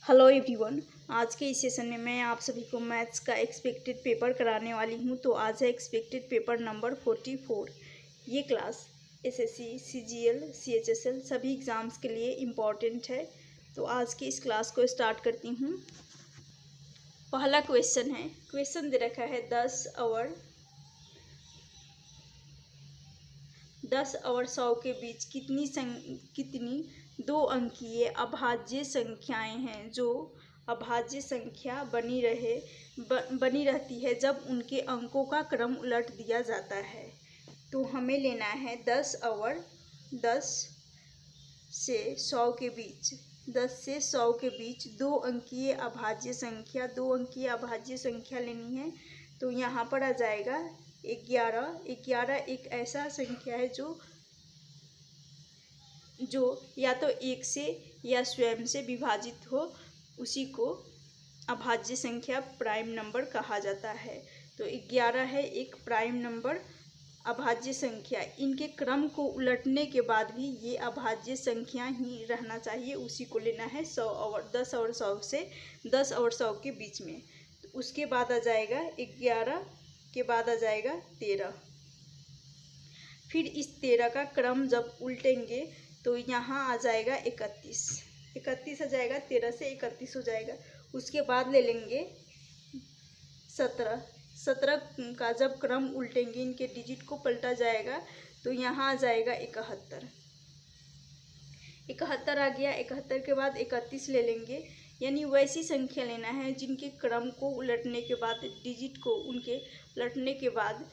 Hello everyone. आज के इस सेशन में मैं आप सभी को मैथ्स का एक्सपेक्टेड पेपर कराने वाली हूं। तो आज है एक्सपेक्टेड पेपर नंबर 44। ये क्लास एसएससी, सीजीएल, सीएचएसएल सभी एग्ज़ाम्स के लिए इम्पॉर्टेंट है। तो आज की इस क्लास को स्टार्ट करती हूं। पहला क्वेश्चन है, क्वेश्चन दे रखा है 10 और 100 के बीच कितनी दो अंकीय अभाज्य संख्याएं हैं जो अभाज्य संख्या बनी रहती है जब उनके अंकों का क्रम उलट दिया जाता है। तो हमें लेना है 10 से 100 के बीच 10 से 100 के बीच दो अंकीय अभाज्य संख्या लेनी है। तो यहाँ पर आ जाएगा 11 एक ऐसा संख्या है जो या तो एक से या स्वयं से विभाजित हो, उसी को अभाज्य संख्या प्राइम नंबर कहा जाता है। तो 11 है एक प्राइम नंबर अभाज्य संख्या। इनके क्रम को उलटने के बाद भी ये अभाज्य संख्या ही रहना चाहिए, उसी को लेना है 10 और 100 से 10 और 100 के बीच में। तो उसके बाद आ जाएगा 11 के बाद आ जाएगा 13। फिर इस 13 का क्रम जब उल्टेंगे तो यहाँ आ जाएगा 31 आ जाएगा, 13 से 31 हो जाएगा। उसके बाद ले लेंगे 17 का जब क्रम उल्टेंगे, इनके डिजिट को पलटा जाएगा तो यहाँ आ जाएगा 71 आ गया। 71 के बाद 31 ले लेंगे, यानी वैसी संख्या लेना है जिनके क्रम को उलटने के बाद, डिजिट को उनके उलटने के बाद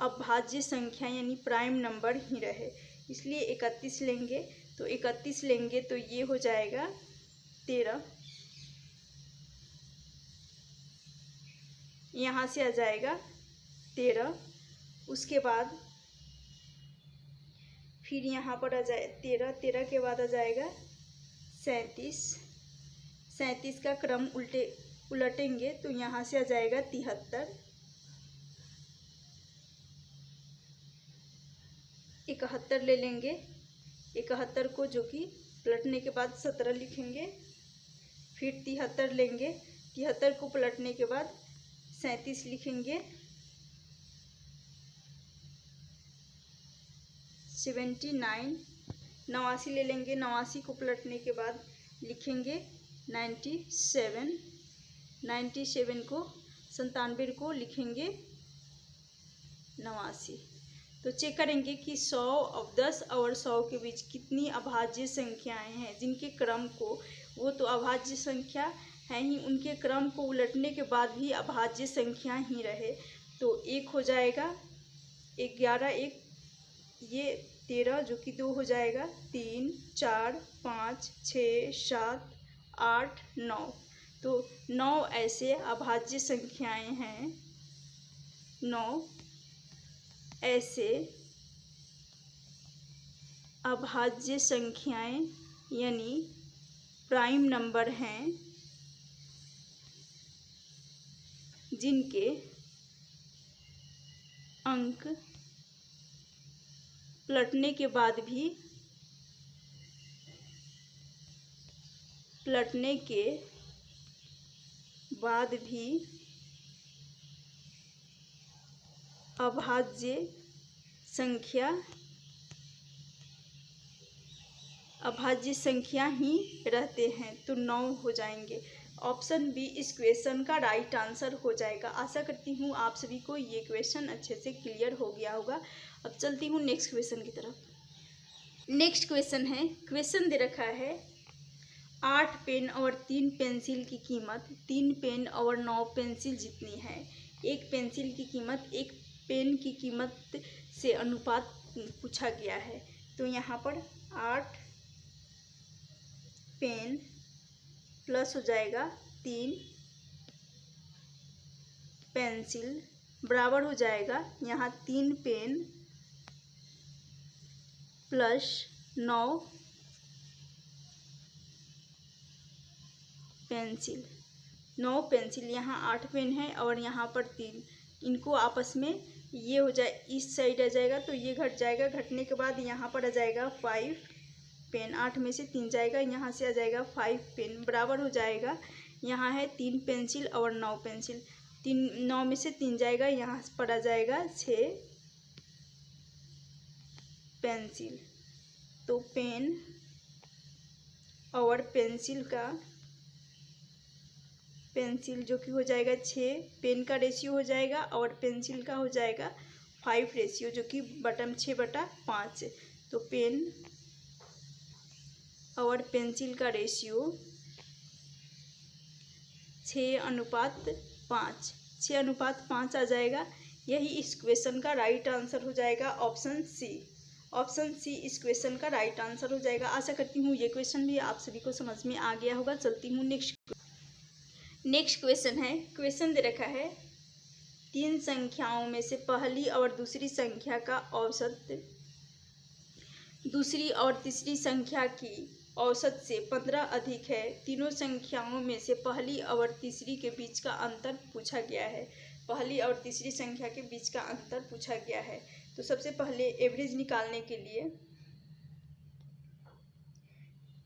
अभाज्य संख्या यानी प्राइम नंबर ही रहे, इसलिए 31 लेंगे। तो 31 लेंगे तो ये हो जाएगा 13, यहाँ से आ जाएगा 13। उसके बाद फिर यहाँ पर आ जाए 13 के बाद आ जाएगा 37 का क्रम उलटेंगे तो यहाँ से आ जाएगा 73। 71 ले लेंगे, 71 को जो कि पलटने के बाद 17 लिखेंगे। फिर 73 लेंगे, 73 को पलटने के बाद 37 लिखेंगे। 89 ले लेंगे, 89 को पलटने के बाद लिखेंगे 97 को 97 को लिखेंगे 89। तो चेक करेंगे कि 10 और 100 के बीच कितनी अभाज्य संख्याएं हैं जिनके क्रम को, वो तो अभाज्य संख्या है ही, उनके क्रम को उलटने के बाद भी अभाज्य संख्या ही रहे। तो एक हो जाएगा 11, एक ये 13 जो कि 2 हो जाएगा, 3 4 5 6 7 8 9। तो 9 ऐसे अभाज्य संख्याएं हैं, 9 ऐसे अभाज्य संख्याएं यानी प्राइम नंबर हैं जिनके अंक पलटने के बाद भी अभाज्य संख्या ही रहते हैं। तो 9 हो जाएंगे। ऑप्शन बी इस क्वेश्चन का राइट आंसर हो जाएगा। आशा करती हूँ आप सभी को ये क्वेश्चन अच्छे से क्लियर हो गया होगा। अब चलती हूँ नेक्स्ट क्वेश्चन की तरफ। नेक्स्ट क्वेश्चन है, क्वेश्चन दे रखा है 8 पेन और 3 पेंसिल की कीमत 3 पेन और 9 पेंसिल जितनी है। एक पेंसिल की कीमत एक पेन की कीमत से अनुपात पूछा गया है। तो यहाँ पर 8 पेन प्लस हो जाएगा 3 पेंसिल बराबर हो जाएगा यहाँ 3 पेन प्लस 9 पेंसिल। यहाँ 8 पेन है और यहाँ पर 3, इनको आपस में ये हो जाए, इस साइड आ जाएगा तो ये घट जाएगा, घटने के बाद यहाँ पर आ जाएगा 5 पेन, 8 में से 3 जाएगा, यहाँ से आ जाएगा 5 पेन, बराबर हो जाएगा, यहाँ है 3 पेंसिल और 9 पेंसिल, 9 में से 3 जाएगा, यहाँ पर आ जाएगा 6 पेंसिल। तो पेन और पेंसिल जो कि हो जाएगा 6, पेन का रेशियो हो जाएगा और पेंसिल का हो जाएगा 5 रेशियो, जो कि बटम 6/5। तो पेन और पेंसिल का रेशियो 6:5, 6:5 आ जाएगा। यही इस क्वेश्चन का राइट आंसर हो जाएगा, ऑप्शन सी। ऑप्शन सी इस क्वेश्चन का राइट आंसर हो जाएगा। आशा करती हूँ ये क्वेश्चन भी आप सभी को समझ में आ गया होगा। चलती हूँ नेक्स्ट क्वेश्चन है। क्वेश्चन दे रखा है, 3 संख्याओं में से पहली और दूसरी संख्या का औसत दूसरी और तीसरी संख्या की औसत से 15 अधिक है। तीनों संख्याओं में से पहली और तीसरी के बीच का अंतर पूछा गया है। पहली और तीसरी संख्या के बीच का अंतर पूछा गया है। तो सबसे पहले एवरेज निकालने के लिए,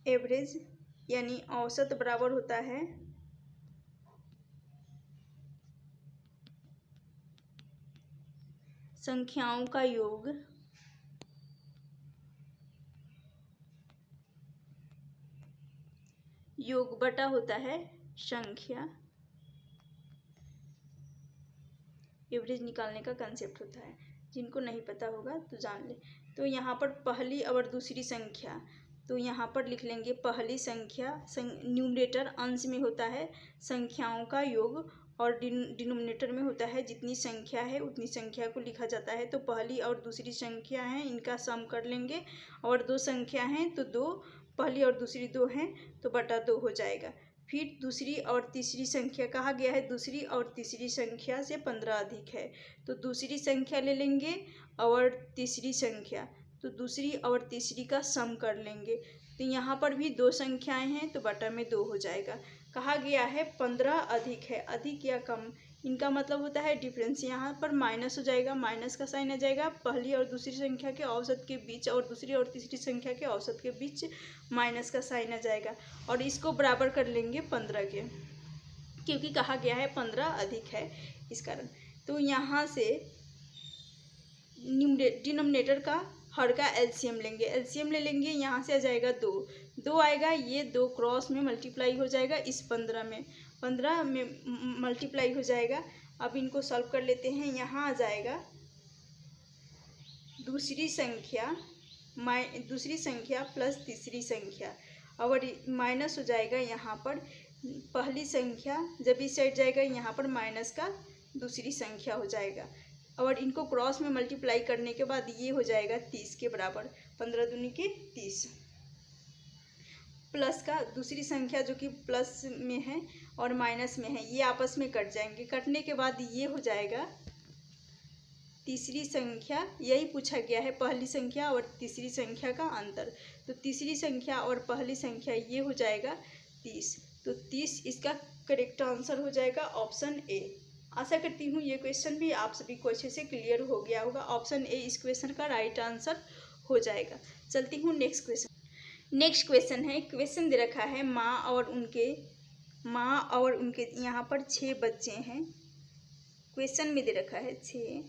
एवरेज यानी औसत बराबर होता है संख्याओं का योग बटा होता है संख्या। एवरेज निकालने का कंसेप्ट होता है, जिनको नहीं पता होगा तो जान ले। तो यहाँ पर पहली और दूसरी संख्या, तो यहाँ पर लिख लेंगे पहली संख्या, न्यूमरेटर अंश में होता है संख्याओं का योग और डिनोमिनेटर में होता है जितनी संख्या है उतनी संख्या को लिखा जाता है। तो पहली और दूसरी संख्या है, इनका सम कर लेंगे, और 2 संख्या हैं तो 2, पहली और दूसरी 2 हैं तो बटा 2 हो जाएगा। फिर दूसरी और तीसरी संख्या कहा गया है, दूसरी और तीसरी संख्या से 15 अधिक है, तो दूसरी संख्या ले लेंगे और तीसरी संख्या, तो दूसरी और तीसरी का सम कर लेंगे। तो यहाँ पर भी 2 संख्याएं हैं तो बटा में 2 हो जाएगा। कहा गया है 15 अधिक है, अधिक या कम, इनका मतलब होता है डिफरेंस। यहाँ पर माइनस हो जाएगा, माइनस का साइन आ जाएगा, पहली और दूसरी संख्या के औसत के बीच और दूसरी और तीसरी संख्या के औसत के बीच माइनस का साइन आ जाएगा, और इसको बराबर कर लेंगे 15 के, क्योंकि कहा गया है 15 अधिक है इस कारण। तो यहाँ से डिनोमिनेटर का हर का एलसीएम लेंगे, एलसीएम ले लेंगे, यहाँ से आ जाएगा 2 आएगा, ये 2 क्रॉस में मल्टीप्लाई हो जाएगा, इस 15 में मल्टीप्लाई हो जाएगा। अब इनको सॉल्व कर लेते हैं। यहाँ आ जाएगा दूसरी संख्या प्लस तीसरी संख्या, और माइनस हो जाएगा यहाँ पर पहली संख्या, जब इस साइड जाएगा यहाँ पर माइनस का दूसरी संख्या हो जाएगा, और इनको क्रॉस में मल्टीप्लाई करने के बाद ये हो जाएगा 30 के बराबर, 15 दूनी के 30, प्लस का दूसरी संख्या जो कि प्लस में है और माइनस में है, ये आपस में कट जाएंगे, कटने के बाद ये हो जाएगा तीसरी संख्या। यही पूछा गया है, पहली संख्या और तीसरी संख्या का अंतर। तो तीसरी संख्या और पहली संख्या ये हो जाएगा 30, तो 30 इसका करेक्ट आंसर हो जाएगा, ऑप्शन ए। आशा करती हूँ ये क्वेश्चन भी आप सभी को अच्छे से क्लियर हो गया होगा। ऑप्शन ए इस क्वेश्चन का राइट आंसर हो जाएगा। चलती हूँ नेक्स्ट क्वेश्चन है। क्वेश्चन दे रखा है, माँ और उनके यहाँ पर 6 बच्चे हैं। क्वेश्चन में दे रखा है 6,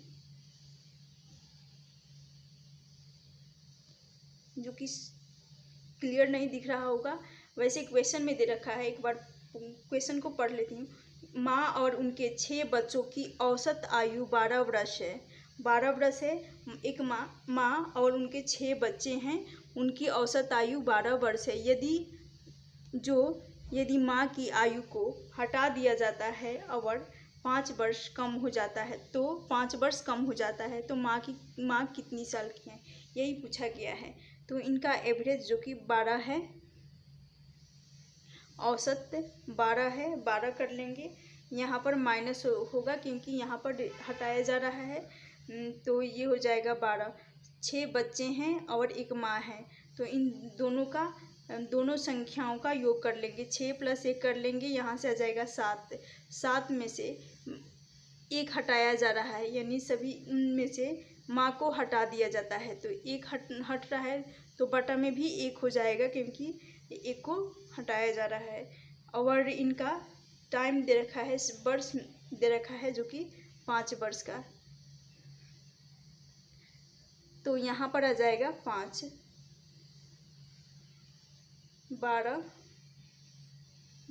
जो कि क्लियर नहीं दिख रहा होगा, वैसे क्वेश्चन में दे रखा है, एक बार क्वेश्चन को पढ़ लेती हूँ। माँ और उनके 6 बच्चों की औसत आयु 12 वर्ष है। 12 वर्ष है। एक माँ और उनके 6 बच्चे हैं, उनकी औसत आयु 12 वर्ष है। यदि माँ की आयु को हटा दिया जाता है और 5 वर्ष कम हो जाता है, तो 5 वर्ष कम हो जाता है तो माँ कितनी साल की है, यही पूछा गया है। तो इनका एवरेज जो कि 12 है, औसत 12 है, 12 कर लेंगे। यहाँ पर माइनस होगा क्योंकि यहाँ पर हटाया जा रहा है, तो ये हो जाएगा 12। 6 बच्चे हैं और एक माँ है, तो इन दोनों संख्याओं का योग कर लेंगे। 6 + 1 कर लेंगे, यहाँ से आ जाएगा 7। 7 में से 1 हटाया जा रहा है, यानी सभी उनमें से माँ को हटा दिया जाता है, तो 1 हट रहा है, तो बटा में भी 1 हो जाएगा क्योंकि 1 को हटाया जा रहा है। और इनका टाइम दे रखा है, वर्ष दे रखा है जो कि 5 वर्ष का। तो यहाँ पर आ जाएगा 5, 12,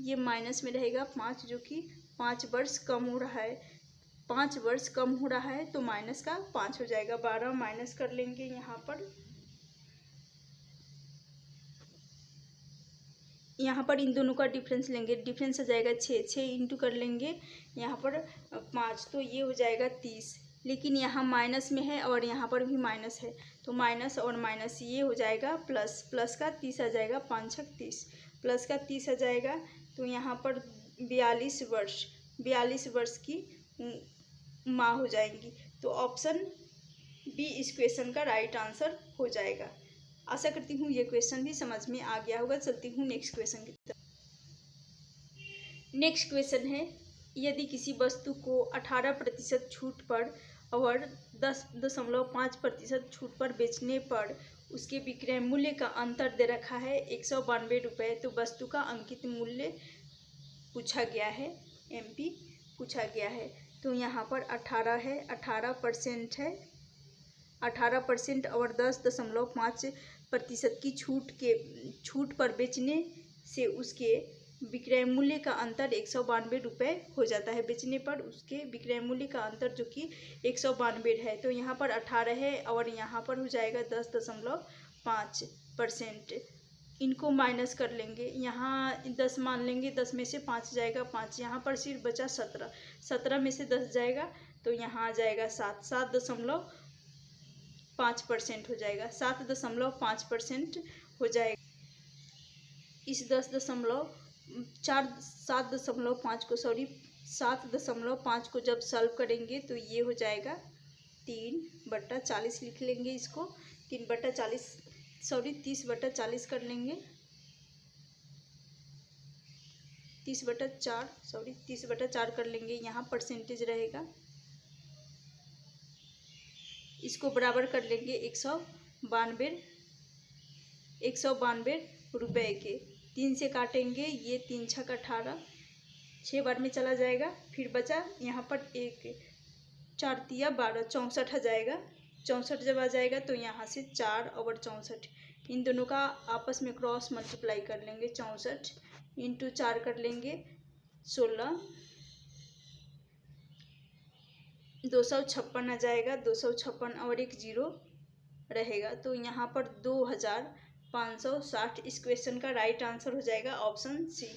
ये माइनस में रहेगा 5 जो कि 5 वर्ष कम हो रहा है। 5 वर्ष कम हो रहा है तो माइनस का 5 हो जाएगा। 12 माइनस कर लेंगे यहाँ पर इन दोनों का डिफरेंस लेंगे, डिफरेंस आ जाएगा 6, 6 इंटू कर लेंगे यहाँ पर 5, तो ये हो जाएगा 30। लेकिन यहाँ माइनस में है और यहाँ पर भी माइनस है, तो माइनस और माइनस ये हो जाएगा प्लस, प्लस का 30 आ जाएगा, 5 छक 30, प्लस का 30 आ जाएगा। तो यहाँ पर 42 वर्ष की माँ हो जाएंगी। तो ऑप्शन बी इस क्वेश्चन का राइट आंसर हो जाएगा। आशा करती हूँ ये क्वेश्चन भी समझ में आ गया होगा। चलती हूँ नेक्स्ट क्वेश्चन की तरफ। नेक्स्ट क्वेश्चन है, यदि किसी वस्तु को 18% छूट पर और 10.5% छूट पर बेचने पर उसके विक्रय मूल्य का अंतर दे रखा है 192 रुपये, तो वस्तु का अंकित मूल्य पूछा गया है, MP पूछा गया है। तो यहाँ पर 18 है, 18% है, 18% और 10.5% की छूट पर बेचने से उसके विक्रय मूल्य का अंतर 192 रुपये हो जाता है। बेचने पर उसके विक्रय मूल्य का अंतर जो कि 192 है। तो यहाँ पर 18 है और यहाँ पर हो जाएगा 10.5%। इनको माइनस कर लेंगे, यहाँ 10 मान लेंगे, 10 में से 5 जाएगा 5, यहाँ पर सिर्फ बचा 17, 17 में से 10 जाएगा तो यहाँ आ जाएगा 7, 7.5% हो जाएगा, 7.5% हो जाएगा। इस 7.5 को जब सॉल्व करेंगे तो ये हो जाएगा 3/40 लिख लेंगे इसको, 30/40 कर लेंगे, 30/4 कर लेंगे, यहाँ परसेंटेज रहेगा। इसको बराबर कर लेंगे 192 रुपये के। 3 से काटेंगे, ये 3 छक 18, 6 बार में चला जाएगा। फिर बचा यहाँ पर 1, 4 तिया 12, 64 आ जाएगा। 64 जब आ जाएगा तो यहाँ से 4 और 64 इन दोनों का आपस में क्रॉस मल्टीप्लाई कर लेंगे। 64 इंटू 4 कर लेंगे 16, 256 आ जाएगा। 256 और एक 0 रहेगा, तो यहाँ पर 2560 इस क्वेश्चन का राइट आंसर हो जाएगा। ऑप्शन सी,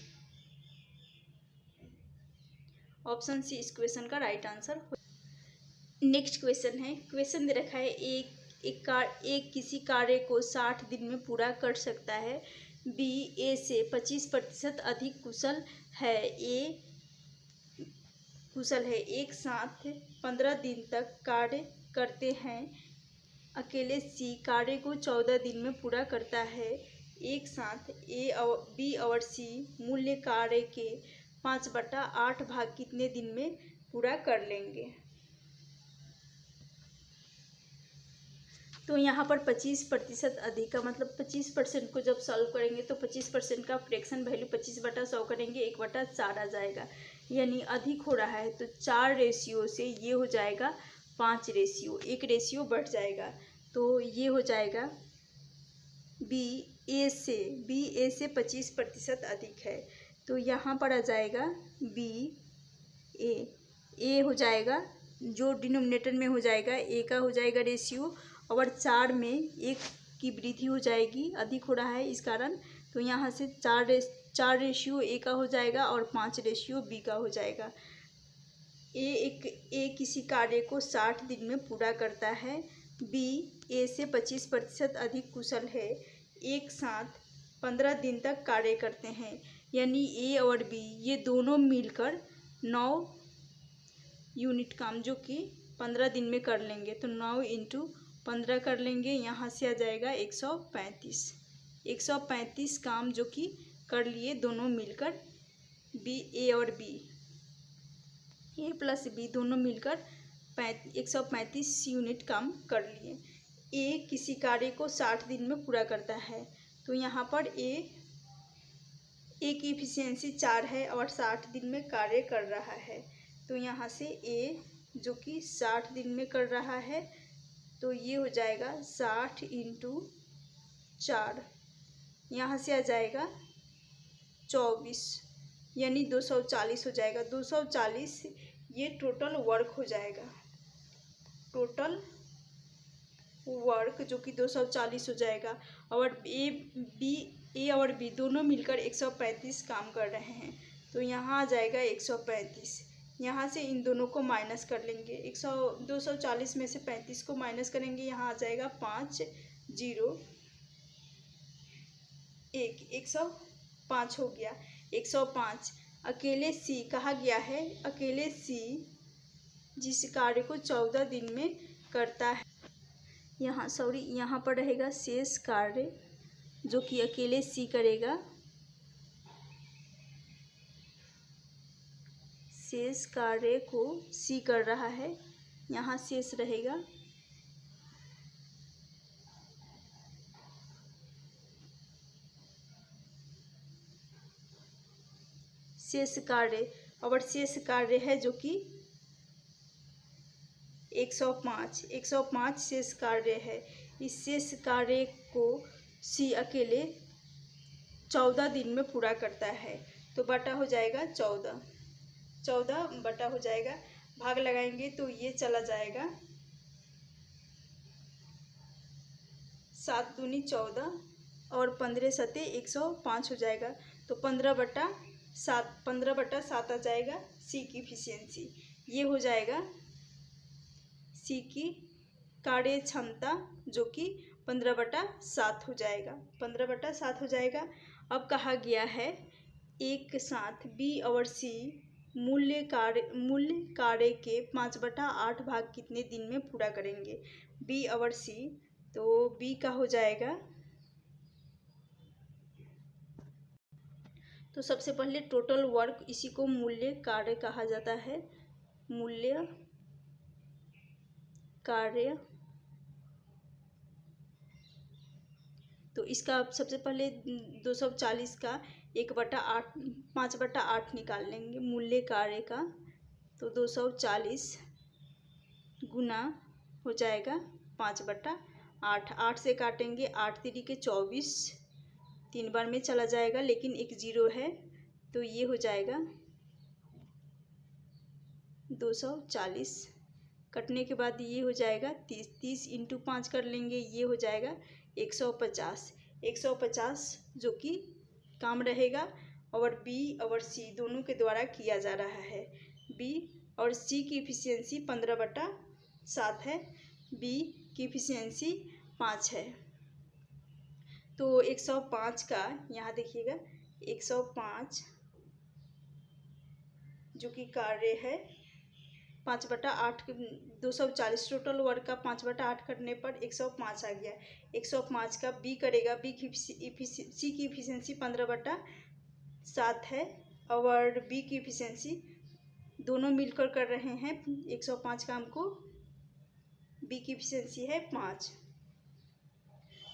ऑप्शन सी इस क्वेश्चन का राइट आंसर। नेक्स्ट क्वेश्चन है, क्वेश्चन दे रखा है एक किसी कार्य को 60 दिन में पूरा कर सकता है। बी ए से 25% अधिक कुशल है। एक साथ 15 दिन तक कार्य करते हैं। अकेले सी कार्य को 14 दिन में पूरा करता है। एक साथ बी और सी मूल्य कार्य के 5/8 भाग कितने दिन में पूरा कर लेंगे। तो यहाँ पर 25% अधिक का मतलब 25% को जब सॉल्व करेंगे तो 25% का फ्रैक्शन वैल्यू 25/100 करेंगे, 1/4 आ जाएगा, यानी अधिक हो रहा है। तो 4 रेशियो से ये हो जाएगा 5 रेशियो, 1 रेशियो बढ़ जाएगा। तो ये हो जाएगा बी ए से 25% अधिक है। तो यहाँ पर आ जाएगा बी ए हो जाएगा, जो डिनोमिनेटर में हो जाएगा ए का हो जाएगा रेशियो, और 4 में 1 की वृद्धि हो जाएगी, अधिक हो रहा है इस कारण। तो यहाँ से 4 रेशियो ए का हो जाएगा और 5 रेशियो बी का हो जाएगा। ए किसी कार्य को 60 दिन में पूरा करता है। बी ए से 25% अधिक कुशल है। एक साथ 15 दिन तक कार्य करते हैं, यानी ए और बी ये दोनों मिलकर 9 यूनिट काम जो कि 15 दिन में कर लेंगे। तो 9 × 15 कर लेंगे, यहाँ से आ जाएगा 135 काम जो कि कर लिए दोनों मिलकर। ए और बी, ए प्लस बी दोनों मिलकर 135 यूनिट काम कर लिए। ए किसी कार्य को 60 दिन में पूरा करता है। तो यहाँ पर ए की इफिशियंसी 4 है और 60 दिन में कार्य कर रहा है। तो यहाँ से ए जो कि 60 दिन में कर रहा है, तो ये हो जाएगा 60 × 4, यहाँ से आ जाएगा 24, यानी 240 हो जाएगा। 240 ये टोटल वर्क हो जाएगा। टोटल वर्क जो कि 240 हो जाएगा। और ए और बी दोनों मिलकर 135 काम कर रहे हैं। तो यहाँ आ जाएगा 135। यहाँ से इन दोनों को माइनस कर लेंगे। 240 में से 35 को माइनस करेंगे, यहाँ आ जाएगा 5 0 1, 105 हो गया। 105 अकेले सी कहा गया है। अकेले सी जिस कार्य को 14 दिन में करता है, यहाँ पर रहेगा शेष कार्य जो कि अकेले सी करेगा। शेष कार्य को सी कर रहा है, यहाँ शेष रहेगा। शेष कार्य और शेष कार्य है जो कि 105 शेष कार्य है। इस शेष कार्य को सी अकेले 14 दिन में पूरा करता है। तो बटा हो जाएगा 14 बटा हो जाएगा। भाग लगाएंगे तो ये चला जाएगा 7 दूनी 14 और 15 सते 105 हो जाएगा। तो 15 बटा 7 आ जाएगा सी की इफिशियंसी। ये हो जाएगा सी की कार्य क्षमता जो कि 15/7 हो जाएगा। 15/7 हो जाएगा। अब कहा गया है एक साथ बी और सी मूल्य कार्य के 5/8 भाग कितने दिन में पूरा करेंगे। बी और सी, तो बी का हो जाएगा, तो सबसे पहले टोटल वर्क, इसी को मूल्य कार्य कहा जाता है। मूल्य कार्य, तो इसका सबसे पहले 240 का 1/8 5/8 निकाल लेंगे मूल्य कार्य का। तो 240 गुना हो जाएगा 5/8। 8 से काटेंगे, 8 3 के 24, 3 बार में चला जाएगा लेकिन एक 0 है, तो ये हो जाएगा 240। कटने के बाद ये हो जाएगा 30 × 5 कर लेंगे, ये हो जाएगा 150 जो कि काम रहेगा। और बी और सी दोनों के द्वारा किया जा रहा है। बी और सी की इफिशियंसी 15/7 है, बी की इफिशियंसी 5 है। तो 105 का यहाँ देखिएगा 105 जो कि कार्य है 5/8, 240 टोटल वर्क का 5/8 करने पर 105 आ गया। 105 का बी करेगा, सी की इफिशियंसी 15/7 है और बी की इफिशियंसी दोनों मिलकर कर रहे हैं 105 काम को। बी की इफिशियंसी है 5।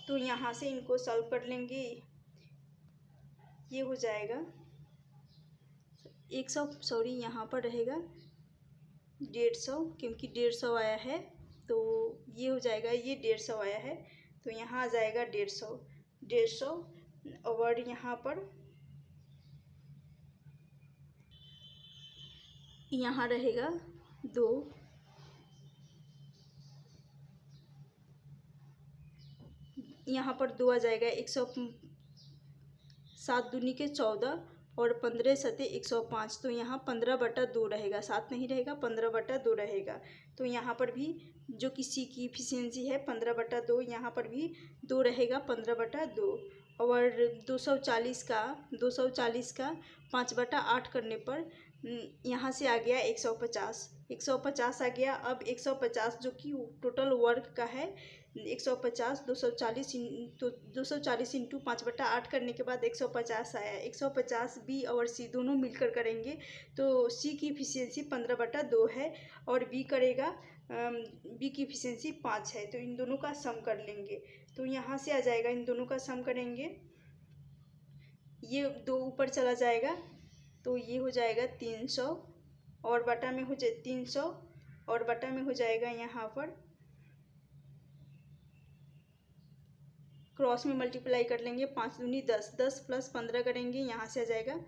तो यहाँ से इनको सॉल्व कर लेंगे, ये हो जाएगा 100, यहाँ पर रहेगा 150 क्योंकि 150 आया है, तो ये हो जाएगा, ये 150 आया है तो यहाँ आ जाएगा 150 और यहाँ पर यहाँ रहेगा 2, यहाँ पर 2 आ जाएगा। 107 दूनी के 14 और 15 सते 105, तो यहाँ 15/2 रहेगा, 7 नहीं रहेगा, 15/2 रहेगा। तो यहाँ पर भी जो कि सी की इफिशियंसी है 15/2, यहाँ पर भी 2 रहेगा 15/2। और 240 का 5/8 करने पर यहाँ से आ गया 150 आ गया। अब 150 जो कि टोटल वर्क का है 150 240 तो 240 इंटू 5/8 करने के बाद 150 आया। 150 बी और सी दोनों मिलकर करेंगे तो सी की इफिशियंसी 15/2 है और बी करेगा बी की इफिशियंसी 5 है। तो इन दोनों का सम कर लेंगे। तो यहाँ से आ जाएगा, इन दोनों का सम करेंगे, ये 2 ऊपर चला जाएगा तो ये हो जाएगा 300 और बटा में हो जाए 300 और बटा में हो जाएगा यहाँ पर क्रॉस में मल्टीप्लाई कर लेंगे। 5 दूनी 10, 10 प्लस 15 करेंगे, यहाँ से आ जाएगा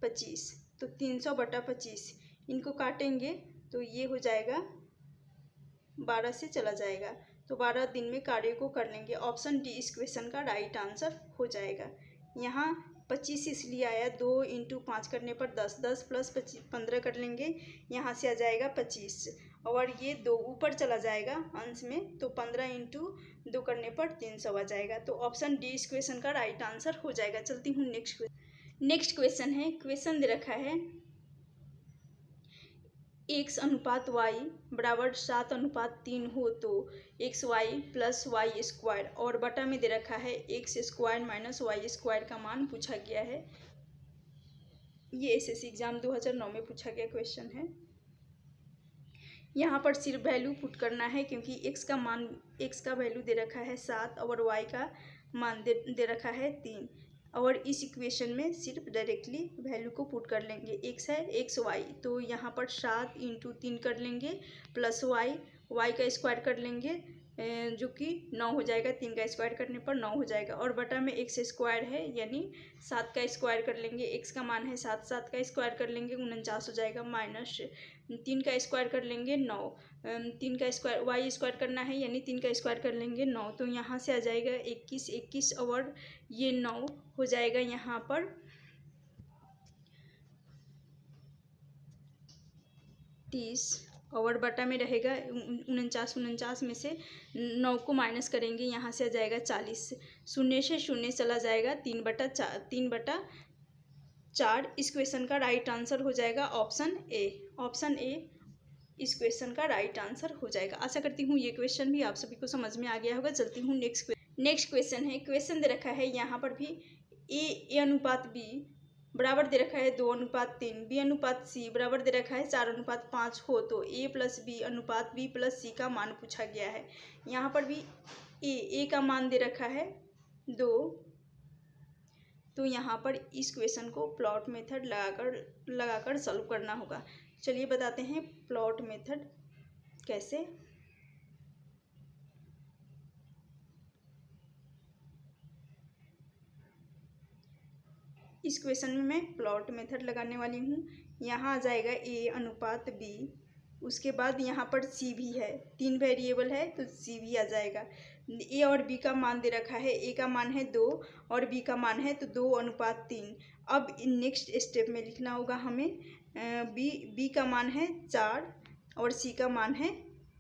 25। तो 300/25 इनको काटेंगे तो ये हो जाएगा 12 से चला जाएगा। तो 12 दिन में कार्य को कर लेंगे। ऑप्शन डी इस क्वेश्चन का राइट आंसर हो जाएगा। यहाँ 25 इसलिए आया, 2 इंटू 5 करने पर 10, 10 प्लस 15 कर लेंगे, यहाँ से आ जाएगा 25 और ये 2 ऊपर चला जाएगा अंश में तो 15 इंटू 2 करने पर 300 आ जाएगा। तो ऑप्शन डी इस क्वेश्चन का राइट आंसर हो जाएगा। चलती हूँ नेक्स्ट क्वेश्चन है। क्वेश्चन दे रखा है x अनुपात y बराबर 7:3 हो तो x y plus y square और बटा में दे रखा है x square minus y square का मान पूछा गया है। ये एसएससी एग्जाम 2009 में पूछा गया क्वेश्चन है। यहाँ पर सिर्फ वैल्यू पुट करना है क्योंकि x का वैल्यू दे रखा है 7 और y का मान दे रखा है 3 और इस इक्वेशन में सिर्फ डायरेक्टली वैल्यू को पुट कर लेंगे। x है एक्स वाई तो यहाँ पर 7 इंटू 3 कर लेंगे प्लस y का स्क्वायर कर लेंगे जो कि 9 हो जाएगा। 3 का स्क्वायर करने पर 9 हो जाएगा और बटा में एक्स स्क्वायर है यानी 7 का स्क्वायर कर लेंगे। x का मान है 7, 7 का स्क्वायर कर लेंगे 49 हो जाएगा माइनस 3 का स्क्वायर कर लेंगे 9, 3 का स्क्वायर y स्क्वायर करना है यानी 3 का स्क्वायर कर लेंगे 9। तो यहाँ से आ जाएगा 21, 21 और ये 9 हो जाएगा यहाँ पर 30 और बटा में रहेगा 49, 49 में से 9 को माइनस करेंगे, यहाँ से आ जाएगा 40। शून्य से शून्य चला जाएगा 3/4। इस क्वेश्चन का राइट आंसर हो जाएगा ऑप्शन ए। ऑप्शन ए इस क्वेश्चन का राइट आंसर हो जाएगा। आशा करती हूँ ये क्वेश्चन भी आप सभी को समझ में आ गया होगा। चलती हूँ नेक्स्ट क्वेश्चन है। क्वेश्चन दे रखा है यहाँ पर भी ए अनुपात बी बराबर दे रखा है 2:3, बी अनुपात सी बराबर दे रखा है 4:5 हो तो ए प्लस बी अनुपात बी प्लस सी का मान पूछा गया है। यहाँ पर भी ए का मान दे रखा है 2। तो यहाँ पर इस क्वेश्चन को प्लॉट मेथड लगाकर सॉल्व करना होगा। चलिए बताते हैं प्लॉट मेथड कैसे। इस क्वेश्चन में मैं प्लॉट मेथड लगाने वाली हूँ। यहाँ आ जाएगा ए अनुपात बी, उसके बाद यहाँ पर सी भी है, 3 वेरिएबल है तो सी भी आ जाएगा। ए और बी का मान दे रखा है, ए का मान है 2 और बी का मान है तो 2:3। अब नेक्स्ट स्टेप में लिखना होगा हमें बी का मान है 4 और सी का मान है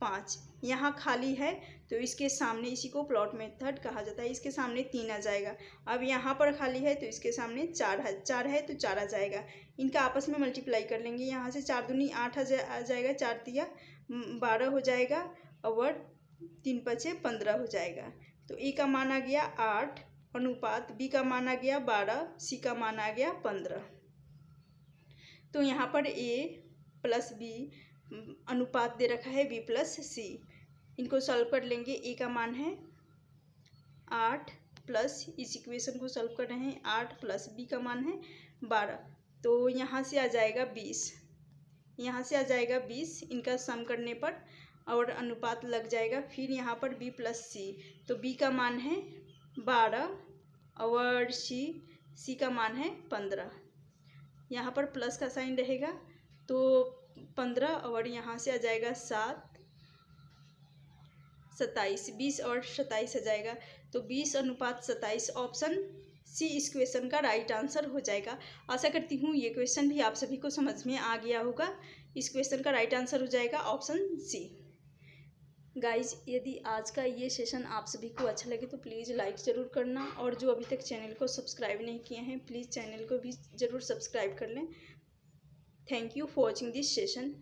5। यहाँ खाली है तो इसके सामने, इसी को प्लॉट मेथड कहा जाता है, इसके सामने 3 आ जाएगा। अब यहाँ पर खाली है तो इसके सामने 4 है, 4 है तो 4 आ जाएगा। इनका आपस में मल्टीप्लाई कर लेंगे, यहाँ से 4 दूनी 8 आ जाएगा, 4 तिया 12 हो जाएगा और 3 पचे 15 हो जाएगा। तो ए का मान आ गया 8 अनुपात बी का मान आ गया 12, सी का मान आ गया 15। तो यहाँ पर ए प्लस बी अनुपात दे रखा है बी प्लस सी, इनको सॉल्व कर लेंगे। ए का मान है 8 प्लस, इस इक्वेशन को सॉल्व कर रहे हैं, 8 प्लस बी का मान है 12 तो यहाँ से आ जाएगा 20, यहाँ से आ जाएगा 20। इनका सम करने पर और अनुपात लग जाएगा। फिर यहाँ पर बी प्लस सी, तो बी का मान है 12 और सी का मान है 15। यहाँ पर प्लस का साइन रहेगा तो 15 और यहाँ से आ जाएगा 7, 27, 20 और 27 आ जाएगा। तो 20:27 ऑप्शन सी इस क्वेश्चन का राइट आंसर हो जाएगा। आशा करती हूँ ये क्वेश्चन भी आप सभी को समझ में आ गया होगा। इस क्वेश्चन का राइट आंसर हो जाएगा ऑप्शन सी। गाइज, यदि आज का ये सेशन आप सभी को अच्छा लगे तो प्लीज़ लाइक ज़रूर करना और जो अभी तक चैनल को सब्सक्राइब नहीं किए हैं प्लीज़ चैनल को भी ज़रूर सब्सक्राइब कर लें। Thank you for watching this session.